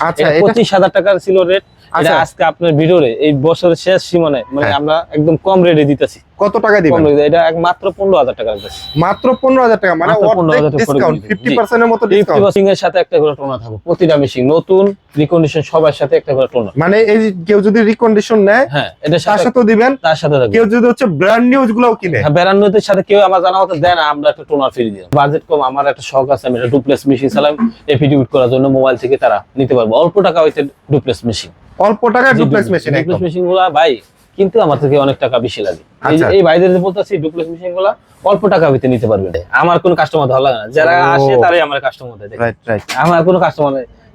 আচ্ছা, 25,000 টাকার ছিল রেট। এটা আজকে আপনার ভিডিওরে এই বছরের শেষ সীমানায় মানে আমরা একদম কম রেটে দিতেছি। কত টাকা দিবেন? এটা মাত্র 15,000 টাকা দিতেছি। মাত্র 15,000 টাকা, মানে অর্ধেক ডিসকাউন্ট, 50% এর মতো ডিসকাউন্ট। 50% এর সাথে একটা করে টোনার থাকবে প্রতিটা মেশিন, নতুন রিকন্ডিশন সবার সাথে একটা করে টোনার। মানে এই কেউ যদি রিকন্ডিশন নেয়, হ্যাঁ এটা তার সাথে দিবেন, তার সাথে থাকবে। কেউ যদি হচ্ছে ব্র্যান্ড নিউজ গুলোও কিনে, হ্যাঁ ব্র্যান্ড নিউজের সাথে কেউ আমার জানা মতো দেন, আমরা একটা টোনার ফ্রি দিই। বাজেট কম, আমার একটা শখ আছে, আমি একটা ডুপ্লেক্স মেশিন চালাই এফিডিউট করার জন্য, মোবাইল থেকে তারা নিতে পারবে অল্প টাকা হইতে ডুপ্লেক্স মেশিন। অল্প টাকায় ডুপ্লেক্স মেশিন। ডুপ্লেক্স মেশিন গুলা ভাই কিন্তু আমার থেকে অনেক টাকা বেশি লাগে। এই ভাইদের বলতেছি ডুপ্লেক্স মেশিন গুলা অল্প টাকা হইতে নিতে পারবে। আমার কোনো কাস্টমার ভালো লাগে না, যারা আসে তারাই আমার কাস্টমার দেয়। আমার কোনো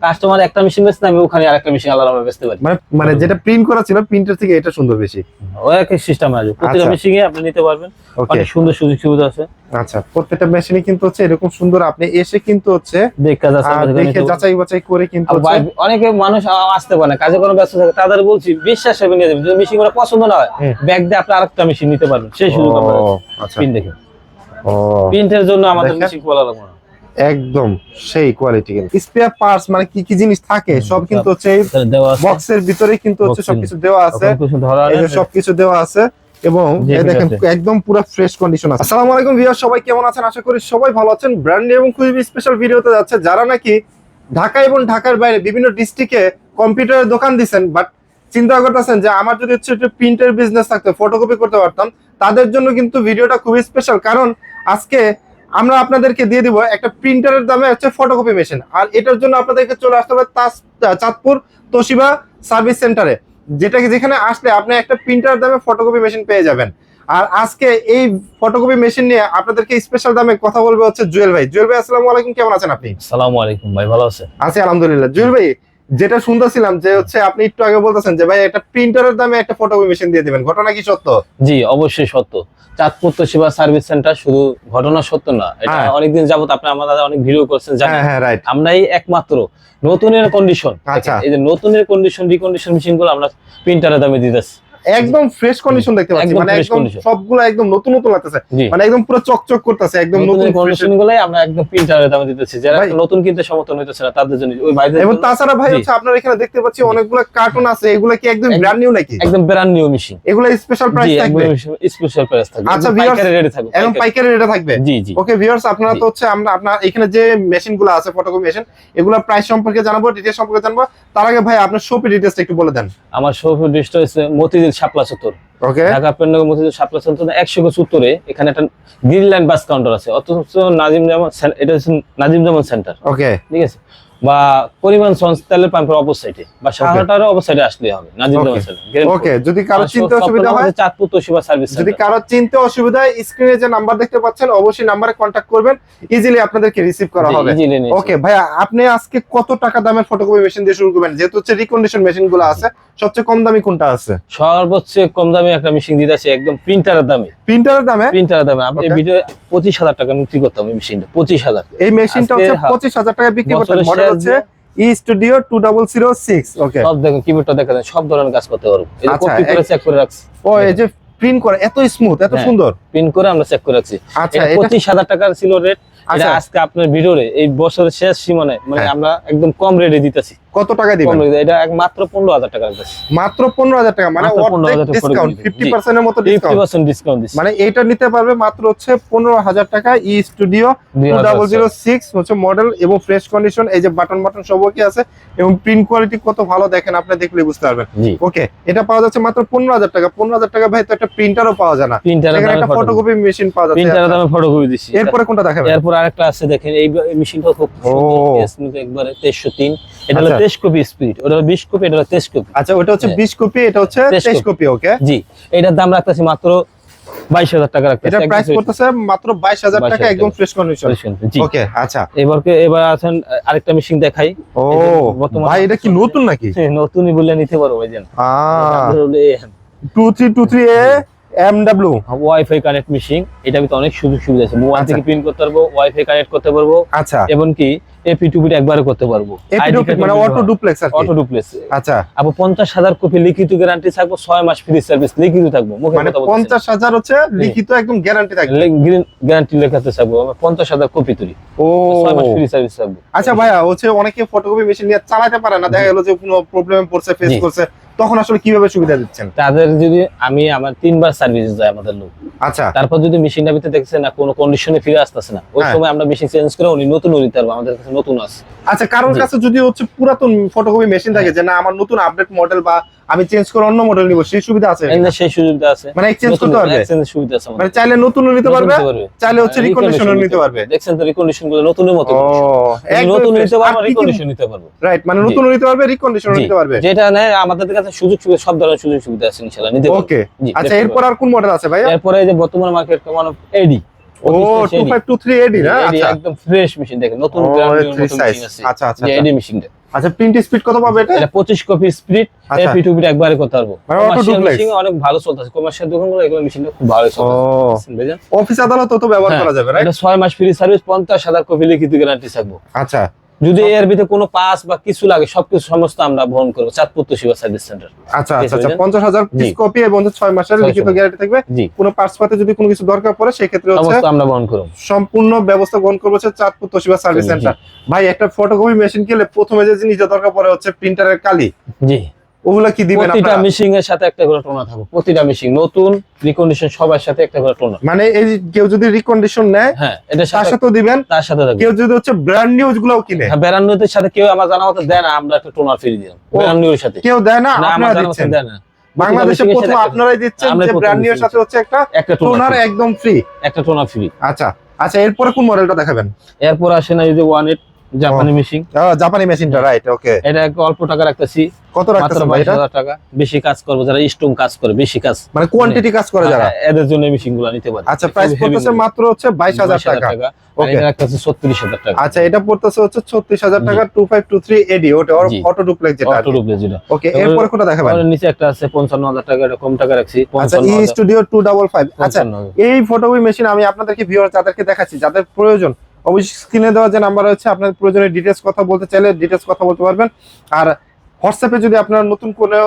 কাস্টমার একটা মেশিন বেচতে, আমি ওখানে আরেকটা মেশিন আলাদা ভাবে বেচতে পারি। মানে যেটা প্রিন্ট করা ছিল প্রিন্টার থেকে এটা সুন্দর বেশি, ওই এক সিস্টেম আছে, প্রতিটা মেশিনে আপনি নিতে পারবেন, অনেক সুন্দর সুযোগ সুবিধা আছে। আচ্ছা, প্রত্যেকটা মেশিনে কিন্তু হচ্ছে এরকম সুন্দর, আপনি এসে কিন্তু হচ্ছে দেখে যাচাই বাছাই করে কিন্তু অনেকে মানুষ আসতে পারে না, কাজে কোনো ব্যস্ত থাকে, তাদের বলছি বিশ্বাস হবে নিয়ে যাবেন। যদি মেশিন গুলো পছন্দ না হয়, ব্যাগ দিয়ে আপনি আরেকটা মেশিন নিতে পারবেন, সেই সুযোগ আপনার প্রিন্ট দেখে। প্রিন্টের জন্য আমাদের মেশিন বলা লাগবে না, একদম সেই কোয়ালিটি। কিন্তু স্পেয়ার পার্টস মানে কি কি জিনিস থাকে সব কিন্তু হচ্ছে বক্সের ভিতরে কিন্তু হচ্ছে সবকিছু দেওয়া আছে, এই যে সবকিছু দেওয়া আছে এবং দেখেন একদম পুরো ফ্রেশ কন্ডিশন আছে। আসসালামু আলাইকুম ভিউয়ার, সবাই কেমন আছেন? আশা করি সবাই ভালো আছেন। ব্র্যান্ড নিউ এবং খুবই স্পেশাল ভিডিওতে যাচ্ছে যারা নাকি ঢাকা এবং ঢাকার বাইরে বিভিন্ন ডিস্ট্রিক্টে কম্পিউটারের দোকান দিবেন, বাট চিন্তা করতেছেন যে আমার যদি হচ্ছে একটু প্রিন্টের বিজনেস থাকতো, ফটোকপি করতে পারতাম, তাদের জন্য কিন্তু ভিডিওটা খুবই স্পেশাল। কারণ আজকে আমরা আপনাদেরকে দিয়ে দিব একটা প্রিন্টারের দামে হচ্ছে ফটোকপি মেশিন, আর এটার জন্য আপনাদেরকে চলে আসতে হবে চাঁদপুর তোশিবা সার্ভিস সেন্টারে, যেখানে আসলে আপনি একটা প্রিন্টারের দামে ফটোকপি মেশিন পেয়ে যাবেন। আর আজকে এই ফটোকপি মেশিন নিয়ে আপনাদেরকে স্পেশাল দামে কথা বলবে হচ্ছে জুয়েল ভাই। জুয়েল ভাই আসসালামু আলাইকুম, কেমন আছেন আপনি? আসসালামু আলাইকুম ভাই, ভালো আছেন? আছি আলহামদুলিল্লাহ। জুয়েল ভাই, যেটা শুনতেছিলাম যে হচ্ছে আপনি একটু আগে বলতেছেন যে ভাই একটা প্রিন্টারের দামে একটা ফটোকপি মেশিন দিয়ে দিবেন, ঘটনা কি সত্য? জি অবশ্যই সত্য। চাঁদপুর তোশিবা সার্ভিস সেন্টার, শুধু ঘটনা সত্য না, এটা অনেকদিন যাবত আপনি আমাদের অনেক ভিডিও করছেন জানেন। আমরাই একমাত্র নতুনের কন্ডিশন, এই যে নতুনের কন্ডিশন রিকন্ডিশন মেশিন গুলো আমরা প্রিন্টারের দামে দিতেছি, একদম ফ্রেশ কন্ডিশন দেখতে পাচ্ছি, মানে একদম সবগুলো একদম নতুন নতুন লাগতেছে, মানে একদম পুরো চকচক করতেছে, একদম নতুন কন্ডিশন গুলাই আমরা একদম প্রিন্টারের দামে দিতেছি। যারা নতুন কিনতে সমর্থন হইতেছে না তাদের জন্য ওই ভাইদের। এবং তাছাড়া ভাই হচ্ছে আপনারা এখানে দেখতে পাচ্ছি অনেকগুলো কার্টুন আছে, এগুলো কি একদম ব্র্যান্ড নিউ নাকি? একদম ব্র্যান্ড নিউ মেশিন, এগুলো স্পেশাল প্রাইস থাকবে? স্পেশাল প্রাইস থাকবে। আচ্ছা, পাইকারি রেটে থাকবে, একদম পাইকারি রেটে থাকবে। জি জি। ওকে ভিউয়ার্স, আপনারা তো হচ্ছে আমরা আপনার এখানে যে মেশিনগুলো আছে ফটোকপি মেশিন, এগুলো প্রাইস সম্পর্কে জানাবো, ডিটেইলস সম্পর্কে জানাবো। তার আগে ভাই আপনার শপের ডিটেইলসটা একটু বলে দেন। আমার শপের ডিটেইলসটা হচ্ছে মতিঝিল শাপলা চত্বর, ওকে, ঢাকা পেন্ডগ মতিঝিল শাপলা চত্বর 170 এখানে একটা গ্রিন লাইন বাস কাউন্টার আছে, অথচ নাজিম জামান, এটা হচ্ছে নাজিম জামান সেন্টার। ওকে, ঠিক আছে, বা পরিবহন তেলের পাম্পের অপোজিটে বা শাহরাটার অপোজিটে আসলে হবে নাজিম জামান সেন্টার। ওকে, যদি কারো চিনতে অসুবিধা হয় চাঁদপুর তোশিবা সার্ভিস, যদি কারো চিনতে অসুবিধা হয় স্ক্রিনে যে নাম্বার দেখতে পাচ্ছেন অবশ্যই নাম্বারে কন্টাক্ট করবেন, ইজিলি আপনাদেরকে রিসিভ করা হবে। ওকে ভাই, আপনি আজকে কত টাকা দামের ফটোকপি মেশিন দিয়ে শুরু করবেন? যেহেতু হচ্ছে রিকন্ডিশন মেশিনগুলো আছে, সবচেয়ে কম দামি কোনটা আছে? সর্বোচ্চ কম দামি একটা মেশিন দিতেছে একদম প্রিন্টারের দামে। প্রিন্টারের দামে? প্রিন্টারের দামে আপনি ভিডিও 25,000 টাকা বিক্রি করতে হবে মেশিনটা, 25,000। এই মেশিনটা হচ্ছে 25,000 টাকা বিক্রি করতে হবে। মডেল হচ্ছে ই স্টুডিও 2006। ওকে, সব দেখেন কিবোর্ডটা দেখেন, সব ধরনের কাজ করতে পারবো। এই কপি করে চেক করে রাখছি। ও এই যে প্রিন্ট করে এত স্মুথ, এত সুন্দর প্রিন্ট করে আমরা চেক করে রাখছি। আচ্ছা, 25,000 টাকার ছিল রেট। এটা আজকে আপনার ভিডিওরে এই বছরের শেষ সীমানায় মানে আমরা একদম কম রেটে দিতেছি। কত টাকা দিবেন? এটা মাত্র 15,000 টাকা দিতেছি। মাত্র 15,000 টাকা, মানে অর্ধেক ডিসকাউন্ট, 50% এর মতো ডিসকাউন্ট। 50% ডিসকাউন্ট দিছি। মানে এটা নিতে পারবে মাত্র হচ্ছে 15,000 টাকা। ই স্টুডিও 2006 হচ্ছে মডেল এবং ফ্রেশ কন্ডিশন, এই যে বাটন সব ওকে আছে এবং প্রিন্ট কোয়ালিটি কত ভালো দেখেন, আপনি দেখলে বুঝতে পারবেন। ওকে, এটা পাওয়া যাচ্ছে মাত্র 15,000 টাকা। 15,000 টাকা ভাই তো একটা প্রিন্টারও পাওয়া যায় না, এখানে একটা ফটোকপি মেশিন পাওয়া যাচ্ছে। প্রিন্টারের দামে ফটোকপি দিছি। এরপরে কোনটা দেখাবেন? এরপর আরেকটা আছে দেখেন, এই মেশিনটা খুব সুন্দর, স্মুথ একবারে 2303। এটা হলো 23 কপি স্পিড, ওটা 20 কপি, এটা হলো 23 কপি। আচ্ছা, ওটা হচ্ছে 20 কপি, এটা হচ্ছে 23 কপি। ওকে জি, এটার দাম রাখতেছি মাত্র 22,000 টাকা রাখতেছি। এটা প্রাইস করতেছে মাত্র 22,000 টাকা, একদম ফ্রেশ কন্ডিশন। ওকে, আচ্ছা এবার আছেন আরেকটা মেশিন দেখাই। ও ভাই, এটা কি নতুন নাকি? নতুনই বলে নিতে পারো ভাই, জান 2323A MW wifi connect machine. এটা ভিতরে অনেক সুযোগ সুবিধা আছে, মোবাইল থেকে প্রিন্ট করতে পারবো, ওয়াইফাই কানেক্ট করতে পারবো। আচ্ছা, এমনকি এপি টুপি একবারে করতে পারবো। মানে অটো ডুপ্লেক্স আর কি? Auto duplex. আচ্ছা, আপু 50,000 কপি লিখিত গ্যারান্টি থাকবো, 6 মাস ফ্রি সার্ভিস লিখিত থাকবো। মানে 50,000 হচ্ছে লিখিত একদম গ্যারান্টি থাকবে, গ্যারান্টি লেখাতে থাকবো 50,000 কপি তৈরি ও 6 মাস ফ্রি সার্ভিস থাকবে। আচ্ছা ভাইয়া, হচ্ছে অনেকে ফটোকপি মেশিন নিয়ে চালাতে পারে না, দেখা গেল যে কোনো প্রবলেমে পড়ছে, ফেস করছে, তখন আসলে কিভাবে সুবিধা দিচ্ছেন? তাদের যদি আমি আমার 3বার সার্ভিস যায় আমাদের লোক। আচ্ছা, তারপর যদি মেশিনটা ভিতরে দেখছে না কোনো কন্ডিশনে ফিরে আসতেছে না, ওই সময় আমরা মেশিন চেঞ্জ করে উনি নতুন নিতে পারবো, আমাদের কাছে নতুন আছে। আচ্ছা, কারোর কাছে যদি হচ্ছে পুরাতন ফটোকপি মেশিন থাকে যে না আমার নতুন আপডেট মডেল বা আমি চেঞ্জ করে অন্য মডেল নিব, সেই সুবিধা আছে? সেই সুবিধা আছে, মানে এক্সচেঞ্জ করতে পারবে? এক্সচেঞ্জের সুবিধা আছে, মানে চাইলে নতুনও নিতে পারবে, চাইলে হচ্ছে রিকন্ডিশনও নিতে পারবে। দেখছেন তো রিকন্ডিশন গুলো নতুনের মতো, নতুন নিতে পারবে, রিকন্ডিশন নিতে পারবে। রাইট, মানে নতুনও নিতে পারবে, রিকন্ডিশনও নিতে পারবে। যেটা নেয় আমাদের কাছে সুযোগ সুবিধা, সব ধরনের সুযোগ সুবিধা আছে ইনশাআল্লাহ নিতে পারবে। ওকে, আচ্ছা, এরপর আর কোন মডেল আছে ভাই? এরপর এই যে বর্তমান মার্কেট মানে এডি ও 2523 এডি না? আচ্ছা, একদম ফ্রেশ মেশিন, দেখেন নতুন ব্র্যান্ড নিউ মেশিন আছে। আচ্ছা আচ্ছা, এডি মেশিনটা। আচ্ছা, প্রিন্ট স্পিড কত পাবে এটা? এটা 25 কপি স্পিড, এপি টুপি একবারে করতে পারবো। অটো ডুপ্লেক্স মেশিন অনেক ভালো চলতেছে, কমার্শিয়াল দোকানগুলো এগুলো মেশিনটা খুব ভালো চলতেছে, বুঝছেন? অফিস আদালত তো ব্যবহার করা যাবে, রাইট? এটা 6 মাস ফ্রি সার্ভিস, 50,000 কপি লিখিত গ্যারান্টি থাকবো। আচ্ছা, যদি এর ভিতরে কোনো পাস বা কিছু লাগে সবকিছু সমস্ত আমরা বহন করব, চাঁদপুর তোশিবা সার্ভিস সেন্টার। আচ্ছা আচ্ছা, 50,000 পিস কপি এবং 6 মাসের লিখিত গ্যারান্টি থাকবে। কোনো পার্টস পাতে যদি কোনো কিছু দরকার পড়ে সেই ক্ষেত্রে হচ্ছে সমস্ত আমরা বহন করব, সম্পূর্ণ ব্যবস্থা বহন করব হচ্ছে চাঁদপুর তোশিবা সার্ভিস সেন্টার। ভাই, একটা ফটোকপি মেশিন কিনলে প্রথমে যে জিনিসটা দরকার পড়ে হচ্ছে প্রিন্টারের কালি। জি, ওগুলা কি দিবেন আপনারা? প্রতিটা মেশিং এর সাথে একটা করে টোনার থাকবে, প্রতিটা মেশিং নতুন রিকন্ডিশন সবার সাথে একটা করে টোনার। মানে এই কেউ যদি রিকন্ডিশন নেয়, হ্যাঁ, এটা তার সাথেও দিবেন, তার সাথে থাকবে। কেউ যদি হচ্ছে ব্র্যান্ড নিউ গুলোও কিনে, হ্যাঁ, ব্র্যান্ড নিউ এর সাথে কেউ আমার জানা মতো দেয় না, আমরা একটা টোনার ফ্রি দিলাম ব্র্যান্ড নিউ এর সাথে। কেউ দেয় না, আমার আপনারা জানা মতো দিচ্ছেন? দেয় না, বাংলাদেশে প্রথম আপনারাই দিচ্ছেন যে ব্র্যান্ড নিউ এর সাথে হচ্ছে একটা টোনার একদম ফ্রি, একটা টোনার ফ্রি। আচ্ছা আচ্ছা, এরপরে কোন মডেলটা দেখাবেন? এরপর আসে না এই যে 18 জাপানি মেশিন। জাপানি মেশিনটা, রাইট, ওকে। এটা একটু অল্প টাকা রাখতেছি। কত রাখতেছেন ভাই এটা? 22,000 টাকা। বেশি কাজ করবে যারা, স্ট্রং কাজ করে, বেশি কাজ মানে কোয়ান্টিটি কাজ করে যারা, এদের জন্য এই মেশিনগুলো নিতে পারে। আচ্ছা, প্রাইস পড়তেছে মাত্র হচ্ছে 22,000 টাকা। ওকে, এটা রাখতেছে 36,000 টাকা। আচ্ছা, এটা পড়তেছে হচ্ছে 36,000 টাকা, 2523 এডি, ওটা অটো ডুপ্লেক্স যেটা। অটো ডুপ্লেক্স যেটা। ওকে, এরপর কোনটা দেখাবেন? ওর নিচে একটা আছে 55,000 টাকা, এটা কম টাকা রাখছি, আচ্ছা, ই স্টুডিও 255। আচ্ছা, এই ফটোকপি মেশিন আমি আপনাদেরকে ভিউয়ার যাদেরকে দেখাচ্ছি, যাদের প্রয়োজন অবশ্যই স্ক্রিনে দেওয়া যে নাম্বার আছে, আপনার প্রয়োজনের ডিটেইলস কথা বলতে চাইলে ডিটেইলস কথা বলতে পারবেন। আর হোয়াটসঅ্যাপে যদি আপনারা নতুন কোনো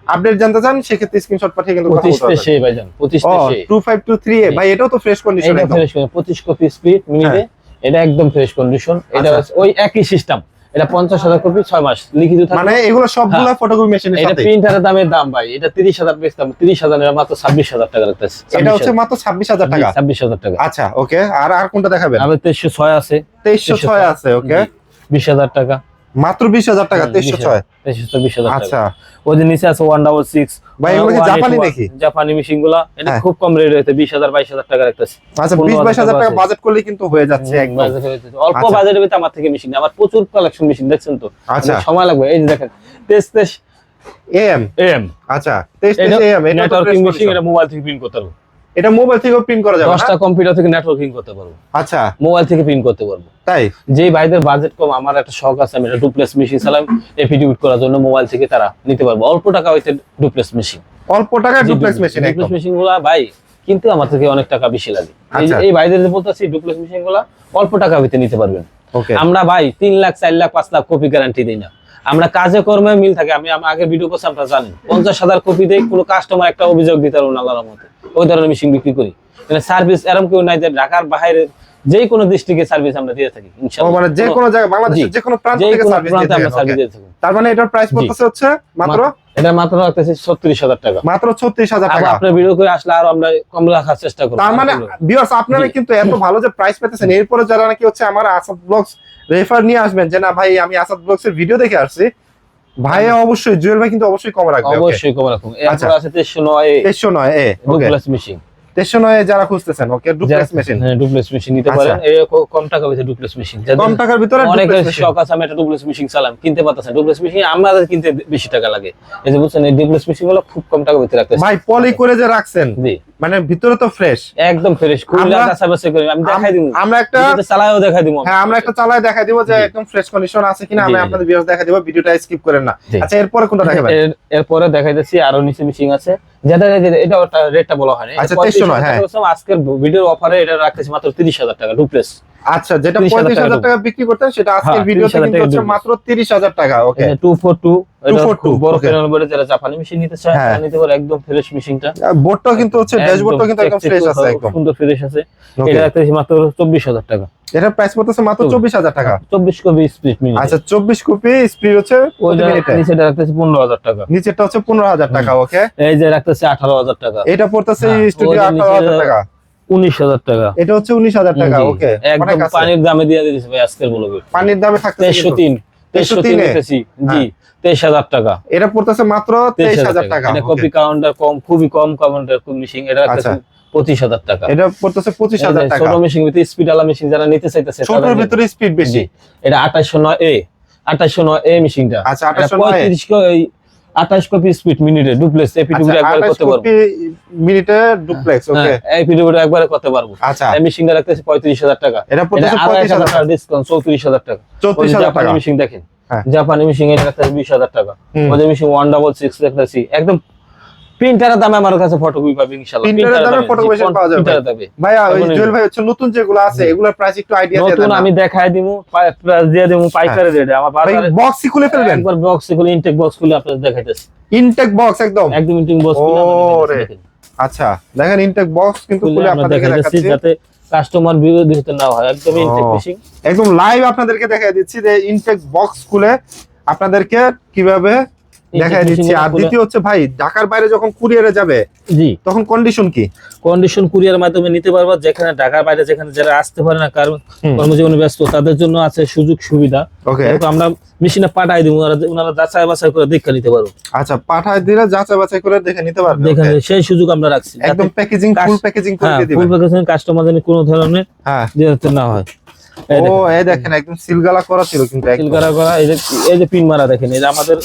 আপডেট জানতে চান সেক্ষেত্রে স্ক্রিনশট পাঠিয়ে কিন্তু কথা বলতে পারবেন। 25 ভাইজান, 25 2523 এ ভাই, এটাও তো ফ্রেশ কন্ডিশন, এটা ফ্রেশ 25 কপি স্পিড মিনিটে, এটা একদম ফ্রেশ কন্ডিশন। এটা ওই একই সিস্টেম, এটা 50,000 কপি 6 মাস লিখিত থাকে। মানে এগুলো সবগুলা ফটোকপি মেশিনের সাথে। এটা প্রিন্টারের দামের দাম ভাই, এটা 30,000 বেচতাম, 30,000 এর মাত্র 26,000 টাকা রাখতেছে। এটা হচ্ছে মাত্র 26,000 টাকা। 26,000 টাকা। আচ্ছা, ওকে, আর কোনটা দেখাবেন? আবার 2306 আছে। 2306 আছে, ওকে। 20,000 টাকা, মাত্র 20,000 টাকা, 2306। 20,000 টাকা। আচ্ছা, ওই যে নিচে আছে 166। ভাই এগুলো কি জাপানি নাকি? জাপানি মেশিন গুলা, এটা খুব কম রেট হইতে 20,000 22,000 টাকা রাখতেছে। আচ্ছা, 20-22,000 টাকা বাজেট করলে কিন্তু হয়ে যাচ্ছে একদম। অল্প বাজেটের ভিতরে আমার থেকে মেশিন, আমার প্রচুর কালেকশন মেশিন, দেখছেন তো? আচ্ছা, সময় লাগবে। এই যে দেখেন 23 এম। আচ্ছা, 23 এম, এটা নেটওয়ার্কিং মেশিন, এটা মোবাইল থেকে প্রিন্ট করতে পারবো। এটা মোবাইল থেকেও প্রিন্ট করা যাবে? 10টা কম্পিউটার থেকে নেটওয়ার্কিং করতে পারবো। আচ্ছা, মোবাইল থেকে প্রিন্ট করতে পারবো। তাই? যে ভাইদের বাজেট কম, আমার একটা শখ আছে, আমি একটা ডুপ্লেক্স মেশিন চালাম, এপিডিউট করার জন্য মোবাইল থেকে তারা নিতে পারবো অল্প টাকা হইতে ডুপ্লেক্স মেশিন। অল্প টাকায় ডুপ্লেক্স মেশিন, ডুপ্লেক্স মেশিনগুলো ভাই কিন্তু আমার থেকে অনেক টাকা বেশি লাগে। এই ভাইদের বলতেছি ডুপ্লেক্স মেশিনগুলো অল্প টাকা হইতে নিতে পারবেন। আমরা ভাই 3 লাখ 4 লাখ 5 লাখ কপি গ্যারান্টি দিই না, আমরা কাজে কর্মে মিল থাকে। আমি আগে ভিডিও করছি, আপনারা জানেন 50,000 কপি দেই, কোনো কাস্টমার একটা অভিযোগ দিতে পারবো না আল্লাহর রহমতে। ওই ধরনের মেশিন বিক্রি করি। মানে সার্ভিস এরকম কেউ নাই যে ঢাকার বাইরে যে কোনো ডিস্ট্রিক্টে সার্ভিস আমরা দিয়ে থাকি ইনশাআল্লাহ। মানে যে কোনো জায়গায় বাংলাদেশের যে কোনো প্রান্ত থেকে সার্ভিস দিয়ে থাকি। তার মানে এটার প্রাইস পড়তেছে হচ্ছে মাত্র, এটা মাত্র রাখতেছি 36,000 টাকা। মাত্র 36,000 টাকা। আপনার ভিডিও করে আসলে আর আমরা কম রাখার চেষ্টা করব। তার মানে ভিউয়ার্স, আপনারা কিন্তু এত ভালো যে প্রাইস পেতেছেন, এরপরে যারা নাকি হচ্ছে আমার আসাদ ব্লগস রেফার নিয়ে আসবেন যে না ভাই আমি আসাদ ব্লগস এর ভিডিও দেখে আসছি, ভাই অবশ্যই জুয়েল ভাই কিন্তু অবশ্যই কম রাখবে। অবশ্যই কম রাখুন। এরপর আছে 2309 এ ডুপ্লেক্স মেশিন। 2309 যারা খুঁজতেছেন, ওকে, ডুপ্লেক্স মেশিন। হ্যাঁ, ডুপ্লেক্স মেশিন নিতে পারেন। এই কম টাকার ভিতরে ডুপ্লেক্স মেশিন, কম টাকার ভিতরে অনেক শখ আছে আমি একটা ডুপ্লেক্স মেশিন চালাম, কিনতে পারতেছেন। ডুপ্লেক্স মেশিন আমাদের কিনতে বেশি টাকা লাগে। এই যে বুঝছেন, এই ডুপ্লেক্স মেশিনগুলো খুব কম টাকার ভিতরে রাখতেছে। ভাই পলি করে যে রাখছেন, জি, মানে ভিতরে তো ফ্রেশ, একদম ফ্রেশ। কুলার কাছাকাছি করে আমি দেখাই দিব, আমরা একটা চালায়ও দেখাই দিব। হ্যাঁ, আমরা একটা চালায় দেখাই দিব যে একদম ফ্রেশ কন্ডিশন আছে কিনা, আমি আপনাদের ভিউয়ার্স দেখাই দিব, ভিডিওটা স্কিপ করেন না। আচ্ছা, এরপরে কোনটা দেখাবেন? এরপরে দেখাইতেছি আরো নিচে মেশিন আছে, যেটা এটা রেটটা বলা হয়নি। আচ্ছা, 2309। হ্যাঁ, আজকের ভিডিওর অফারে এটা রাখতেছি মাত্র 30,000 টাকা ডুপ্লেক্স। আচ্ছা, যেটা 30,000 35,000 টাকা বিক্রি করতেন সেটা আজকের ভিডিওতে কিন্তু হচ্ছে মাত্র 30,000 টাকা। ওকে, 242 এটা 242 বড় ওকে। প্যানেল বলে যারা জাপানি মেশিন নিতে চায় হ্যাঁ। তারা নিতে পারে, একদম ফ্রেশ মেশিনটা। বোর্ডটাও কিন্তু হচ্ছে ড্যাশবোর্ডটাও কিন্তু একদম ফ্রেশ আছে, একদম সুন্দর ফ্রেশ আছে। ওকে। এটা রাখতেছি মাত্র 24,000 টাকা। এটার প্রাইস পড়তেছে মাত্র 24,000 টাকা। 24 কপি স্পিড মিনিট। আচ্ছা, 24 কপি স্পিড হচ্ছে প্রতি মিনিটে। নিচেটা রাখতেছি 15,000 টাকা। নিচেরটা হচ্ছে 15,000 টাকা। ওকে, এই যে রাখতেছি 18,000 টাকা। এটা পড়তেছে হ্যাঁ, স্টুডিও ওই যে 18,000 টাকা। 19,000 টাকা। এটা হচ্ছে 19,000 টাকা। ওকে, একদম অনেক আছে। পানির দামে দিয়ে দিয়েছে ভাই আজকের ব্লগে। পানির দামে থাকতেছে কিন্তু 2303 নিতেছি জি, 23,000 টাকা। এটা পড়তেছে মাত্র 23,000 টাকা। এটা কপি কাউন্টার কম, খুবই কম কাউন্টার মেশিন। এটা রাখতেছি 25,000 টাকা। এটা পড়তেছে 25,000 টাকা। ছোট মেশিন ভিতরে স্পিড আলা মেশিন যারা নিতে চাইতেছে ছোটর ভিতরে স্পিড বেশি। এটা 2809 এ মেশিনটা। আচ্ছা, 28 কপি স্পিড মিনিটে ডুপ্লেক্স এপিডব্লিউ একবার করতে পারবো। মিনিটে ডুপ্লেক্স। ওকে, এপিডব্লিউ একবার করতে পারবো। আচ্ছা, এই মেশিনটা রাখতেছি 35,000 টাকা। এটা পড়তেছে 35,000 টাকা ডিসকাউন্ট 34,000 টাকা। 34,000 টাকা। জাপানি মেশিন দেখেন, হ্যাঁ। জাপানি মেশিন এটা রাখতেছি 20,000 টাকা। ওদের মেশিন 166 রাখতেছি একদম প্রিন্টারের দামে আমার কাছে ফটোকপি পাবে ইনশাআল্লাহ। প্রিন্টারের দামে ফটোকপি পাওয়া যাবে। প্রিন্টারের দামে ভাইয়া ওই জুয়েল ভাই হচ্ছে নতুন যেগুলো আছে এগুলোর প্রাইস একটু আইডিয়া দিয়ে দেন। নতুন আমি দেখায় দিমু, প্রাইস দিয়ে দিমু পাইকারি রেটে। আমার বাজারে বক্সই খুলে ফেলবেন। একবার বক্স খুলে ইনটেক বক্স খুলে আপনাদের দেখাইতেছি। ইনটেক বক্স একদম ইনটেক বক্স খুলে ওরে, আচ্ছা দেখেন ইনটেক বক্স কিন্তু খুলে আপনাদেরকে দেখাচ্ছি যাতে কাস্টমার বিরোধী হতে না হয়। একদম ইনটেক মেশিন একদম লাইভ আপনাদেরকে দেখাই দিচ্ছি যে ইনটেক বক্স খুলে আপনাদেরকে কিভাবে দেখাই দিচ্ছি। আর দ্বিতীয় হচ্ছে ভাই ঢাকার বাইরে যখন কুরিয়ারে যাবে জি, তখন কন্ডিশন কি? কন্ডিশন কুরিয়ার মাধ্যমে নিতে পারবা। যেখানে ঢাকার বাইরে যেখানে যারা আসতে পারে না, কারণ কর্মজীবনে ব্যস্ত, তাদের জন্য আছে সুযোগ সুবিধা। ওকে, আমরা মেশিনে পাঠাই দিব, ওনারা যাচাই বাছাই করে দেখে নিতে পারবো। আচ্ছা, পাঠায় দিলে যাচাই বাছাই করে দেখে নিতে পারবে। দেখেন সেই সুযোগ আমরা রাখছি, একদম প্যাকেজিং ফুল প্যাকেজিং করে দিয়ে দিবেন। ফুল প্যাকেজিং কাস্টমার যেন কোনো ধরনের হ্যাঁ যেতে না হয়। ও এই দেখেন একদম সিলগালা করা ছিল কিন্তু একদম সিলগালা করা। এই যে পিন মারা দেখেন, এই যে আমাদের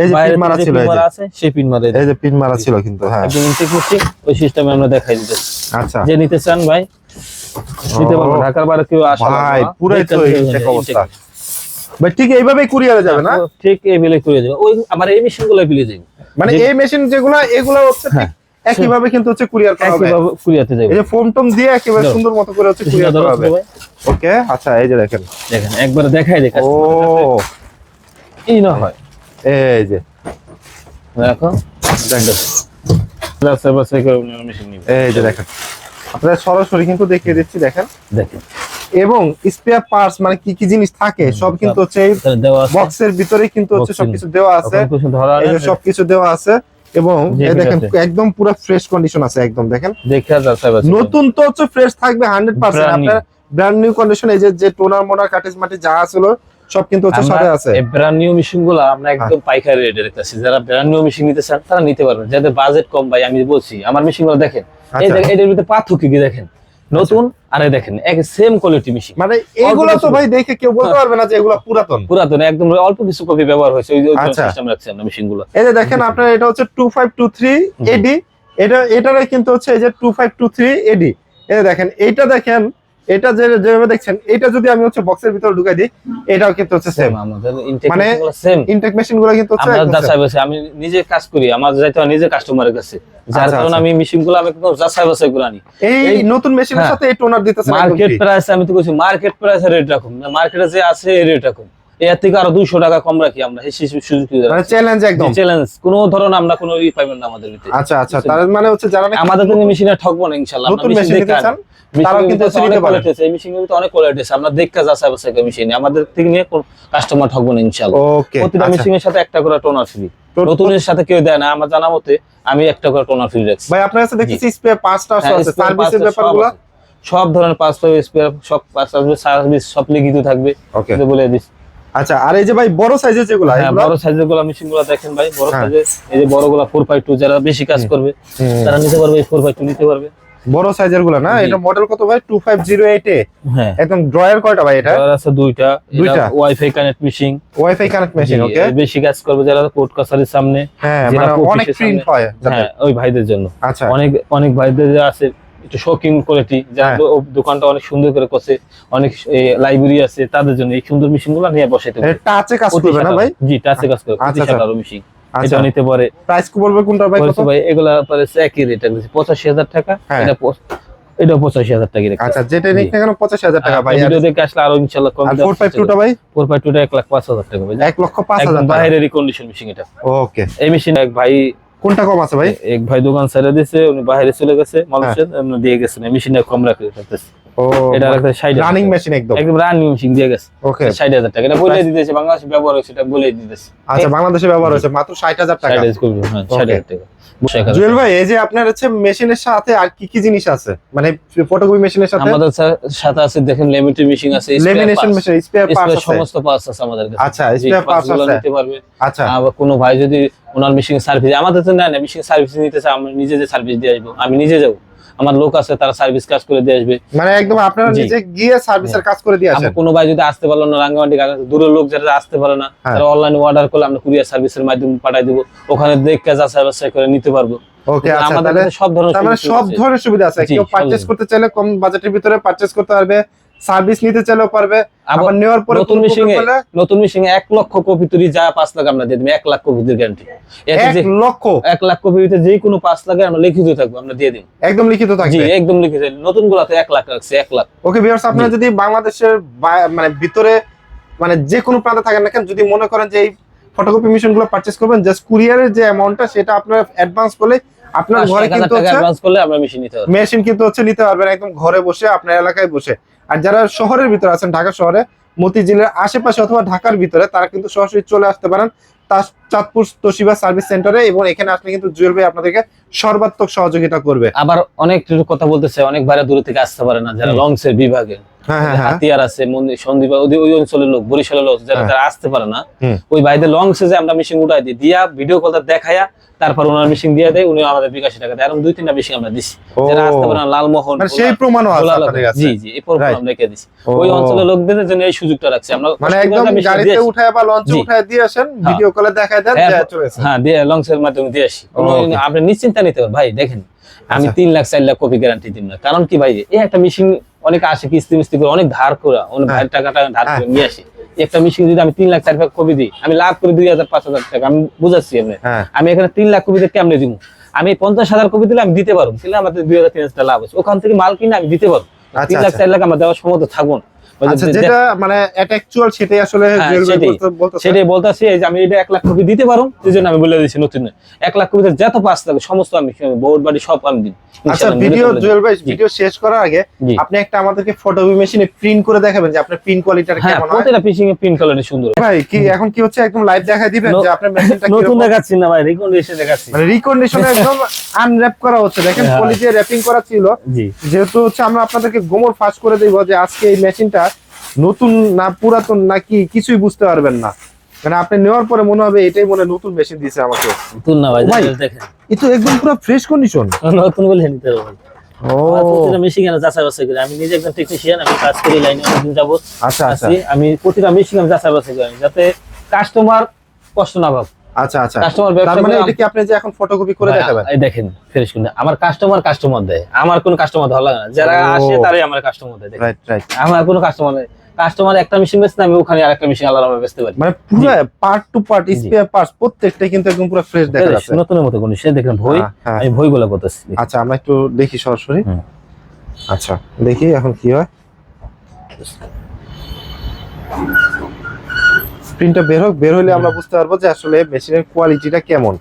এই যে পিন মারা ছিল, পিন মারা আছে সেই পিন মারা, এই যে পিন মারা ছিল কিন্তু। হ্যাঁ, একদম ইনটেক মেশিন ওই সিস্টেমে আমরা দেখাই দিতে। আচ্ছা, যে নিতে চান ভাই নিতে পারবেন। ঢাকার বাইরে কেউ আসে না ভাই পুরাই তো ইনটেক অবস্থা ভাই। ঠিক এইভাবেই কুরিয়ারে যাবে না? ঠিক এই বিলে করে যাবে। ওই আমার এই মেশিনগুলো বিলে যাবে, মানে এই মেশিন যেগুলো এগুলো হচ্ছে একইভাবে কিন্তু হচ্ছে কুরিয়ার করা হবে। একইভাবে কুরিয়াতে যাবে। এই যে ফোম টম দিয়ে একেবারে সুন্দর মতো করে হচ্ছে কুরিয়ার করা হবে। ওকে, আচ্ছা এই যে দেখেন একবার দেখাই দেখা। ও এই না হয় এই যে দেখো, এই যে দেখেন আপনারা সরাসরি কিন্তু দেখিয়ে দিচ্ছি। দেখেন দেখেন, এবং স্পেয়ার পার্টস মানে কি কি জিনিস থাকে সব কিন্তু হচ্ছে এই বক্সের ভিতরেই কিন্তু হচ্ছে সবকিছু দেওয়া আছে। এই যে সবকিছু দেওয়া আছে এবং এই দেখেন একদম পুরো ফ্রেশ কন্ডিশন আছে একদম। দেখেন দেখা যাচ্ছে নতুন তো হচ্ছে ফ্রেশ থাকবে 100%। আপনার ব্র্যান্ড নিউ কন্ডিশন। এই যে টোনার মোনার কাটেজ মাটি যা ছিল সব কিন্তু হচ্ছে সাথে আছে। এই ব্র্যান্ড নিউ মেশিনগুলো আমরা একদম পাইকারি রেটে রেখেছি। যারা ব্র্যান্ড নিউ মেশিন নিতে চান তারা নিতে পারবেন, যাদের বাজেট কম। ভাই আমি বলছি আমার মেশিনগুলো দেখেন, এই দেখেন এদের ভিতরে পার্থক্য কি দেখেন, নতুন আর এই দেখেন এক সেম কোয়ালিটি মেশিন। মানে এগুলো তো ভাই দেখে কেউ বলতে পারবে না যে এগুলো পুরাতন। পুরাতন একদম, অল্প কিছু কপি ব্যবহার হয়েছে ওই সিস্টেম রাখছি আমরা মেশিনগুলো। এই যে দেখেন আপনার এটা হচ্ছে 2523 এডি। এটারে কিন্তু হচ্ছে এই যে 2523 এডি। এই যে দেখেন এইটা দেখেন, এটা যেভাবে দেখছেন এটা যদি আমি হচ্ছে বক্সের ভিতরে ঢুকাই দিই এটাও কিন্তু হচ্ছে সেম। আমাদের ইনটেক মানে মেশিনগুলো সেম। ইনটেক মেশিনগুলো কিন্তু হচ্ছে আমরা যাচাই বাছাই, আমি নিজে কাজ করি, আমার যাইতে হয় নিজে কাস্টমারের কাছে, যার কারণে আমি মেশিনগুলো আমি একদম যাচাই বাছাই করে আনি। এই নতুন মেশিনের সাথে এই টোনার দিতেছে মার্কেট প্রাইস। আমি তো কইছি মার্কেট প্রাইসের রেট রাখুন, মার্কেটে যে আছে এই রেট রাখুন। এর থেকে আরো 200 টাকা কম রাখি আমরা। এই সুযোগ মানে চ্যালেঞ্জ একদম চ্যালেঞ্জ, কোনো ধরনের আমরা কোনো পাইবেন না আমাদের ভিতরে। আচ্ছা আচ্ছা, তার মানে হচ্ছে যারা আমাদের থেকে মেশিনে ঠকবো না ইনশাআল্লাহ। নতুন মেশিন নিতে চান তারাও কিন্তু অনেক কোয়ালিটি আছে, এই মেশিনের ভিতরে অনেক কোয়ালিটি আছে। আমরা দেখে যাচাই বাছাই করে মেশিন আমাদের থেকে নিয়ে কোন কাস্টমার ঠকবো না ইনশাআল্লাহ। ওকে, প্রতিটা মেশিনের সাথে একটা করে টোনার ফ্রি, নতুনের সাথে কেউ দেয় না আমার জানা মতে। আমি একটা করে টোনার ফ্রি রাখছি। ভাই আপনার কাছে দেখতেছি স্পেয়ার পার্টস আছে, সার্ভিসের ব্যাপারগুলো সব ধরনের পার্টস পাবে, স্পেয়ার সব পার্টস আসবে, সার্ভিস সব লিখিত থাকবে। ওকে, বলে দিচ্ছি। আচ্ছা, আর এই যে ভাই বড় সাইজের যেগুলো, বড় সাইজের গুলো মেশিনগুলো দেখেন ভাই, বড় সাইজের এই যে বড়গুলো 4x2 যারা বেশি কাজ করবে তারা নিতে পারবে, 4x2 নিতে পারবে। বড় সাইজের গুলো না? এটা মডেল কত ভাই? 2508 এ। হ্যাঁ, একদম ড্রয়ার কয়টা ভাই এটা? ড্রয়ার আছে দুইটা। এটা wifi connect machine, wifi connect machine. Okay, বেশি কাজ করবে যারা কোর্ট কাছারির সামনে। হ্যাঁ, মানে অনেক প্রিন্ট হয়। হ্যাঁ, ওই ভাইদের জন্য। আচ্ছা, অনেক ভাইদের আছে একটু শোকিং কোয়ালিটি, যারা দোকানটা অনেক সুন্দর করে করছে, অনেক লাইব্রেরি আছে, তাদের জন্য এই সুন্দর মেশিনগুলো নিয়ে বসাইতে পারে। টাচে কাজ করবে না ভাই? জি, টাচে কাজ করবে। আচ্ছা, মেশিন এটা নিতে পারে। প্রাইস কি বলবে কোনটা ভাই? কত ভাই এগুলা পরে একই রেট আছে 85,000 টাকা। এটা এটা 85,000 টাকা। আচ্ছা, যেটা নিক না কেন 85,000 টাকা ভাই। ভিডিও দেখে আসলে আরো ইনশাআল্লাহ কম দাম। 452 টা ভাই 452 টা 1,05,000 টাকা ভাই। 1,05,000 টাকা। বাইরের কন্ডিশন মেশিন এটা। ওকে, এই মেশিন এক ভাই, কোনটা কম আছে ভাই? এক ভাই দোকান ছেড়ে দিয়েছে, উনি বাইরে চলে গেছে মানুষের, এমনি দিয়ে গেছেন। এই মেশিনটা কম রাখতেছে। ও, এটা একটা 60 রানিং মেশিন একদম রানিং মেশিন দিয়ে গেছে। ওকে, 60,000 টাকা। এটা বলে দিতেছে বাংলাদেশে ব্যবহার হচ্ছে, এটা বলে দিতেছে। আচ্ছা, বাংলাদেশে ব্যবহার হচ্ছে মাত্র 60,000 টাকা। 60,000 টাকা। জুয়েল ভাই, এই যে আপনার হচ্ছে মেশিনের সাথে আর কি কি জিনিস আছে, মানে ফটোকপি মেশিনের সাথে? আমাদের সাথে আছে দেখেন লেমিনেশন মেশিন আছে, লেমিনেশন মেশিন, স্পেয়ার পার্টস আছে, সমস্ত পার্টস আছে আমাদের কাছে। আচ্ছা, স্পেয়ার পার্টস আছে, নিতে পারবে। আচ্ছা, আবার কোনো ভাই যদি ওনার মেশিন সার্ভিস, আমাদের তো না মেশিন সার্ভিস নিতে চায়, আমরা নিজে যে সার্ভিস দিয়ে আসবো, আমি নিজে যাবো, আমার লোক আছে তারা সার্ভিস কাজ করে দিয়ে আসবে। মানে একদম আপনারা নিজে গিয়ে সার্ভিসের কাজ করে দিয়ে আসেন। কোনো ভাই যদি আসতে পারলো না, রাঙ্গামাটি দূরের লোক যারা আসতে পারে না, তারা অনলাইনে অর্ডার করলে আমরা কুরিয়ার সার্ভিসের মাধ্যমে পাঠিয়ে দেবো, ওখানে দেখে যাচাই বাছাই করে নিতে পারবো। ওকে, আচ্ছা, আমাদের তাহলে সব ধরনের সব ধরনের সুবিধা আছে। কেউ পারচেজ করতে চাইলে কম বাজেটের ভিতরে পারচেজ করতে পারবে, সার্ভিস নিতে চাইলেও পারবে। আবার নেওয়ার পরে নতুন মেশিন 1 লক্ষ কপি তৈরি যা 5 লাখ আমরা দিয়ে দেব। 1 লাখ কপি গ্যারান্টি। 1 লাখ কপিতে যে কোনো 5 লাখে আমরা লিখিত থাকবো, আমরা দিয়ে দিই, একদম লিখিত থাকবে। জি, একদম লিখিত। নতুন গুলাতে 1 লাখ রাখছে, 1 লাখ। ওকে ভিউয়ার্স, আপনারা যদি বাংলাদেশের মানে ভিতরে মানে যে কোনো প্রান্তে থাকেন না কেন, যদি মনে করেন যে এই ফটোকপি মেশিনগুলো পারচেজ করবেন, জাস্ট কুরিয়ারের যে অ্যামাউন্টটা সেটা আপনারা অ্যাডভান্স করলে আপনার ঘরে কিন্তু অ্যাডভান্স করলে আমরা মেশিন নিতে পারবো। মেশিন কিন্তু নিতে পারবেন একদম ঘরে বসে, আপনার এলাকায় বসে। আর যারা শহরের ভিতরে আছেন, ঢাকা শহরে মতিঝিলের আশেপাশে অথবা ঢাকার ভিতরে, তারা কিন্তু সরাসরি চলে আসতে পারেন চাঁদপুর তোশিবা সার্ভিস সেন্টারে, এবং এখানে আসলে কিন্তু জুয়েল ভাই আপনাদেরকে সর্বাত্মক সহযোগিতা করবে। আবার অনেক কথা বলতেছে, অনেক বাইরে দূরে থেকে আসতে পারে না, যারা লংসের বিভাগে, হাতিয়ার আছে, সন্দীপ ওই অঞ্চলের লোক, বরিশালের লোক, যারা আসতে পারে না, ওই ভাইদের লংসে যে আমরা মেশিন উঠাই দিই, দিয়া ভিডিও কলটা দেখায়া তারপর ওনার মেশিন দিয়ে দেয়, উনি আমাদের 85 টাকা দেয়। এরকম 2-3টা মেশিন আমরা দিছি, যারা আসতে পারে না, লালমোহন, সেই প্রমাণও আছে আপনাদের কাছে? জি জি, এই প্রমাণ আমরা রেখে দিছি। ওই অঞ্চলের লোকদের জন্য এই সুযোগটা রাখছি আমরা, মানে একদম গাড়িতে উঠায় বা লঞ্চে উঠায় দিয়ে আসেন, ভিডিও কলে দেখায় দেন, চলে আসেন। হ্যাঁ, দিয়ে লংসের মাধ্যমে দিয়ে আসি। আপনি নিশ্চিন্তা নিতে পারেন ভাই। দেখেন, আমি 3 লাখ 4 লাখ কপি গ্যারান্টি দিই না। কারণ কি ভাই, এই একটা মেশিন অনেকে আসে কিস্তি মিস্তি করে, অনেক ধার করে, অনেক ভাইয়ের টাকাটা ধার করে নিয়ে আসি। একটা মেশিন যদি আমি 3 লাখ 4 লাখ কপি দিই, আমি লাভ করে 2,000-5,000 টাকা। আমি বুঝাচ্ছি আপনি, আমি এখানে 3 লাখ কপিতে কেমনে দিব? আমি 50,000 কপি দিলে আমি দিতে পারবো, তাহলে আমাদের 2,000-3,000 টাকা লাভ আছে। ওখান থেকে মাল কিনে আমি দিতে পারবো। 3 লাখ 4 লাখ আমার দেওয়ার সমর্থ থাকবো না। আচ্ছা, যেটা মানে অ্যাকচুয়াল সেটাই আসলে সেটাই বলতাছি। এই যে আমি এটা 1 লাখ কপি দিতে পারবো, সেজন্য আমি বলে দিচ্ছি নতুন 1 লাখ কপিতে যত পাস লাগে সমস্ত আমি বোর্ড বাড়ি সব আমি দিই। আচ্ছা, জুয়েল ভাই ভিডিও শেষ করার আগে আপনি একটা আমাদেরকে ফটোকপি মেশিনে প্রিন্ট করে দেখাবেন যে আপনার প্রিন্ট কোয়ালিটিটা কেমন হয়? প্রতিটা পিসিং এর প্রিন্ট কোয়ালিটি সুন্দর। ভাই কি এখন কি হচ্ছে, একদম লাইভ দেখাই দিবেন যে আপনার মেশিনটা কি নতুন দেখাচ্ছি না ভাই, রিকন্ডিশন দেখাচ্ছি। মানে রিকন্ডিশনে একদম আনর‍্যাপ করা হচ্ছে। দেখেন পলি র‍্যাপিং করা ছিল, যেহেতু আমরা আপনাদেরকে গোমর ফাঁস করে দেব যে আজকে এই মেশিনটা নতুন না পুরাতন নাকি কিছুই বুঝতে পারবেন না। মানে আপনি নেওয়ার পরে মনে হবে এটাই মনে নতুন মেশিন দিয়েছে আমাকে। নতুন না ভাই, দেখেন এই তো একদম পুরো ফ্রেশ কন্ডিশন, নতুন বলে নিতে হবে ভাই। প্রতিটা মেশিন যাচাই বাছাই করি, আমি নিজে একজন টেকনিশিয়ান, আমি কাজ করি লাইনে অনেকদিন যাবত। আচ্ছা, আমি প্রতিটা মেশিন যাচাই বাছাই করি যাতে কাস্টমার কষ্ট না পায়। আচ্ছা, তার মানে এটা কি আপনি যে এখন ফটোকপি করে দেখাবেন? এই দেখেন ফ্রেশ করে আমার কাস্টমার দেয়, আমার কোনো কাস্টমার ভালো লাগে না, যারা আসে তারাই আমার কাস্টমার দেয়। রাইট, আমার কোনো কাস্টমার একটা মেশিন বেচতে, আমি ওখানে আরেকটা মেশিন আলাদা বেচতে পারি। মানে পুরো part to part spare parts প্রত্যেকটা কিন্তু একদম পুরো ফ্রেশ দেখা যাচ্ছে, নতুনের মতো কন্ডিশন। দেখেন ভই, আমি ভইগুলো করতেছি। আচ্ছা, আমরা একটু দেখি সরাসরি। আচ্ছা, দেখি এখন কি হয়। প্রিন্টটা বের হলে আমরা বুঝতে পারবো যে আসলে মেশিনের কোয়ালিটিটা কেমন।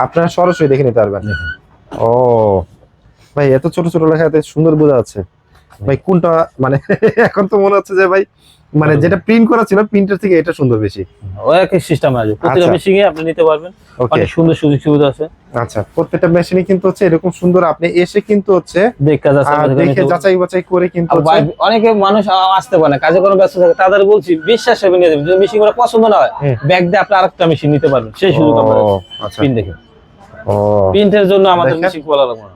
আপনারা সরাসরি দেখে নিতে পারবেন। ও ভাই, এত ছোট ছোট লেখা, এত সুন্দর বোঝা যাচ্ছে ভাই। কোনটা মানে এখন তো মনে হচ্ছে যে ভাই মানে যেটা প্রিন্ট করা ছিল প্রিন্টার থেকে এটা সুন্দর বেশি। ওই একই সিস্টেম আছে, প্রতিটা মেশিনে আপনি নিতে পারবেন, অনেক সুন্দর সুযোগ সুবিধা আছে। আচ্ছা, প্রত্যেকটা মেশিনে কিন্তু এরকম সুন্দর, আপনি এসে কিন্তু দেখে যাচাই বাছাই করে কিন্তু অনেকে মানুষ আসতে পারে না, কাজে কোনো ব্যস্ত থাকে, তাদের বলছি বিশ্বাস হবে নিয়ে যাবেন। যদি মেশিন গুলো পছন্দ না হয়, ব্যাগ দিয়ে আপনি আরেকটা মেশিন নিতে পারবেন, সেই সুযোগ আমরা প্রিন্ট দেখে। প্রিন্টের জন্য আমাদের মেশিন খোলা লাগবে না,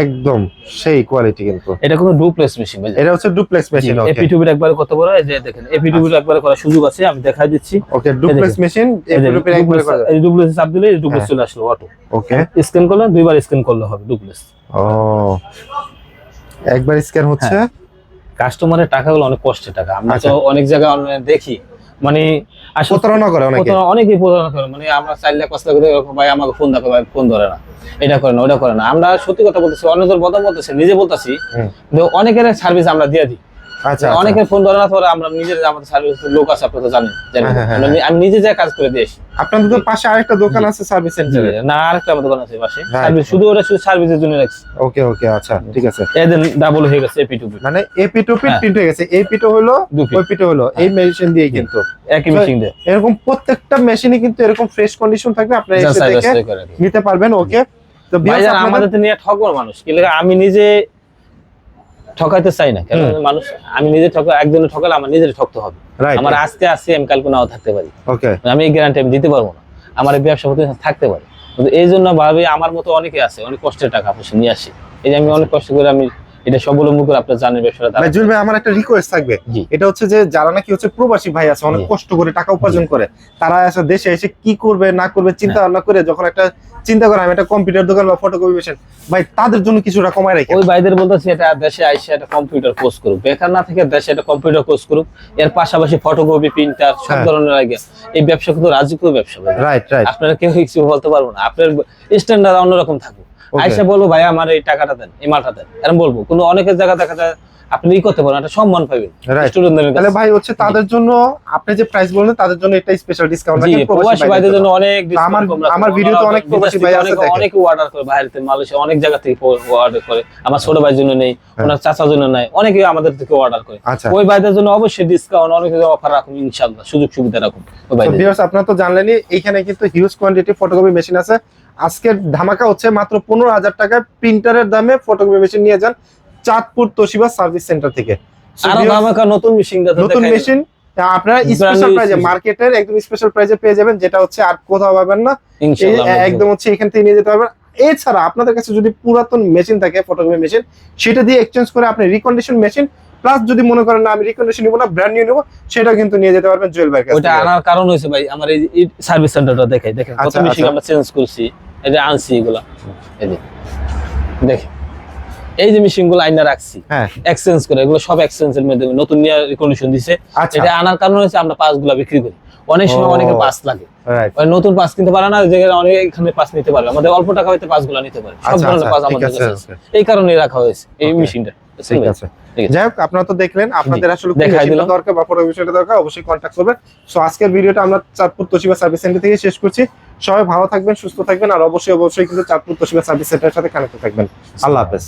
একদম সেই কোয়ালিটি। কিন্তু এটা কোনো ডুপ্লেক্স মেশিন, এটা হচ্ছে ডুপ্লেক্স মেশিন। ওকে, এপিটুবির একবারে কত বড়, এই যে দেখেন এপিটুবির একবারে করার সুযোগ আছে, আমি দেখাই দিচ্ছি। ওকে, ডুপ্লেক্স মেশিন, এপিটুবির একবারে করা, এই ডুপ্লেক্স চাপ দিলে ডুপ্লেক্স চলে আসলো অটো। ওকে, স্ক্যান করলে দুইবার স্ক্যান করলে হবে ডুপ্লেক্স। ও, একবার স্ক্যান হচ্ছে। কাস্টমারের টাকাগুলো অনেক কষ্টের টাকা, আমরা তো অনেক জায়গায় দেখি মানে আসলে প্রতারণা করে অনেকে। অনেকেই প্রতারণা করে, মানে আমরা 4 লাখ 5 লাখ করে এরকম ভাই আমাকে ফোন দেখো, ভাই ফোন ধরে না, এটা করে না ওটা করে না। আমরা সত্যি কথা বলতেছি, অন্যদের বদল বলতেছি, নিজে বলতেছি, কিন্তু অনেকের সার্ভিস আমরা দিয়ে দিই। আচ্ছা, অনেকের ফোন ধরে না, পরে আমরা নিজের আমাদের সার্ভিস লোক আছে, আপনি তো জানেন, আমি নিজে যা কাজ করে দিয়েছি। আপনাদের তো পাশে আরেকটা দোকান আছে সার্ভিস সেন্টারে? না, আরেকটা আমার দোকান আছে পাশে, সার্ভিস শুধু ওটা শুধু সার্ভিসের জন্য রাখছি। ওকে ওকে, আচ্ছা ঠিক আছে। এদিন ডাবল হয়ে গেছে, এপি টু পি, মানে এপি টু পি প্রিন্ট হয়ে গেছে, এই পিটো হলো ওই পিটো হলো, এই মেশিন দিয়ে কিন্তু একই মেশিন দিয়ে এরকম প্রত্যেকটা মেশিনে কিন্তু এরকম ফ্রেশ কন্ডিশন থাকবে, আপনারা এসে দেখে নিতে পারবেন। ওকে, তো ভাইজান আমাদের তো নিয়ে ঠকবো মানুষ, কি লাগে আমি নিজে ঠকাইতে চাই না, কারণ মানুষ আমি নিজে একজনে ঠকালে আমার নিজের ঠকতে হবে। আমার আজকে আসছে, আমি কালকে নাও থাকতে পারি, ওকে, আমি এই গ্যারান্টি আমি দিতে পারবো না, আমার এই ব্যবসা প্রতিষ্ঠান থাকতে পারে, কিন্তু এই জন্য ভাবে আমার মতো অনেকে আছে, অনেক কষ্টের টাকা পয়সা নিয়ে আসে, এই যে আমি অনেক কষ্ট করে আমি এটা সবলম্বন করে আপনার জানেন ব্যবসাটা। জুয়েল ভাই আমার একটা রিকোয়েস্ট থাকবে, এটা হচ্ছে যে যারা নাকি হচ্ছে প্রবাসী ভাই আছে, অনেক কষ্ট করে টাকা উপার্জন করে, তারা এসে দেশে এসে কি করবে না করবে চিন্তা ভাবনা করে যখন একটা চিন্তা করে আমি একটা কম্পিউটার দোকান বা ফটোকপি মেশিন, ভাই তাদের জন্য কিছুটা কমায় রাখেন। ওই ভাইদের বলতেছি এটা দেশে আইসে একটা কম্পিউটার কোর্স করুক, বেকার না থেকে দেশে একটা কম্পিউটার কোর্স করুক, এর পাশাপাশি ফটোকপি প্রিন্টার সব ধরনের লাগে, এই ব্যবসা কিন্তু রাজকীয় ব্যবসা। রাইট রাইট, আপনারা কেউ কিছু বলতে পারবো না, আপনার স্ট্যান্ডার্ড অন্যরকম থাকুক, আইসা বলবো ভাই আমার এই টাকাটা দেন, এই মালটা দেন, এরকম বলবো। কোনো অনেকের জায়গা দেখা যায় আপনি ই করতে পারেন, একটা সম্মান পাবেন স্টুডেন্টদের কাছে। তাহলে ভাই হচ্ছে তাদের জন্য আপনি যে প্রাইস বললেন তাদের জন্য একটা স্পেশাল ডিসকাউন্ট রাখেন, প্রবাসী ভাইদের জন্য অনেক ডিসকাউন্ট। আমার ভিডিওতে অনেক প্রবাসী ভাই আছে, অনেক অর্ডার করে বাইরে থেকে, মালয়েশিয়া অনেক জায়গা থেকে অর্ডার করে, আমার ছোট ভাইয়ের জন্য নেই, ওনার চাচার জন্য নাই, অনেকে আমাদের থেকে অর্ডার করে। ওই ভাইদের জন্য অবশ্যই ডিসকাউন্ট অনেক অফার রাখুন, ইনশাআল্লাহ সুযোগ সুবিধা রাখুন। ওই ভাইদের ভিউয়ার্স আপনারা তো জানলেনই, এইখানে কিন্তু হিউজ কোয়ান্টিটি ফটোকপি মেশিন আছে। আজকের ধামাকা হচ্ছে মাত্র 15,000 টাকায় প্রিন্টারের দামে ফটোকপি মেশিন নিয়ে যান চাঁদপুর তোশিবা সার্ভিস সেন্টার থেকে। আরো ধামাকা নতুন মেশিন, নতুন মেশিন আপনারা স্পেশাল প্রাইজে, মার্কেটের একদম স্পেশাল প্রাইজে পেয়ে যাবেন, যেটা হচ্ছে আর কোথাও পাবেন না, একদম হচ্ছে এখান থেকে নিয়ে যেতে পারবেন। এছাড়া আপনাদের কাছে যদি পুরাতন মেশিন থাকে ফটোকপি মেশিন, সেটা দিয়ে এক্সচেঞ্জ করে আপনি রিকন্ডিশন মেশিন প্লাস যদি মনে করেন না আমি রিকন্ডিশন নিব না ব্র্যান্ড নিউ নিব, সেটাও কিন্তু নিয়ে যেতে পারবেন জুয়েল ভাইয়ের কাছে। ওটা আনার কারণ হইছে ভাই আমার এই সার্ভিস সেন্টারটা দেখেন কত মেশিন আমরা চেঞ্জ করছি, এই যে আনছি এগুলা, এই যে দেখেন এই যে মেশিনগুলো আইনা রাখছি এক্সচেঞ্জ করে, এগুলো সব এক্সচেঞ্জের মাধ্যমে নতুন নিয়ে রিকন্ডিশন দিছে। এটা আনার কারণ হচ্ছে আমরা পাসগুলা বিক্রি করি, অনেক সময় অনেকের পাস লাগে, নতুন পাস কিনতে পারে না, যেখানে অনেক এখানে পাস নিতে পারবে, আমাদের অল্প টাকা হইতে পাসগুলা নিতে পারে, সব ধরনের পাস আমাদের কাছে আছে, এই কারণে রাখা হয়েছে এই মেশিনটা। ঠিক আছে, যাই হোক আপনারা তো দেখলেন, আপনাদের আসলে মেশিনটা দরকার বা ফটোকপি মেশিনটা দরকার, অবশ্যই কন্টাক্ট করবেন। সো আজকের ভিডিওটা আমরা চাঁদপুর তোশিবা সার্ভিস সেন্টার থেকে শেষ করছি। সবাই ভালো থাকবেন, সুস্থ থাকবেন, আর অবশ্যই কিন্তু চাঁদপুর তোশিবা সার্ভিস সেন্টারের সাথে কানেক্ট থাকবেন। আল্লাহ হাফেজ।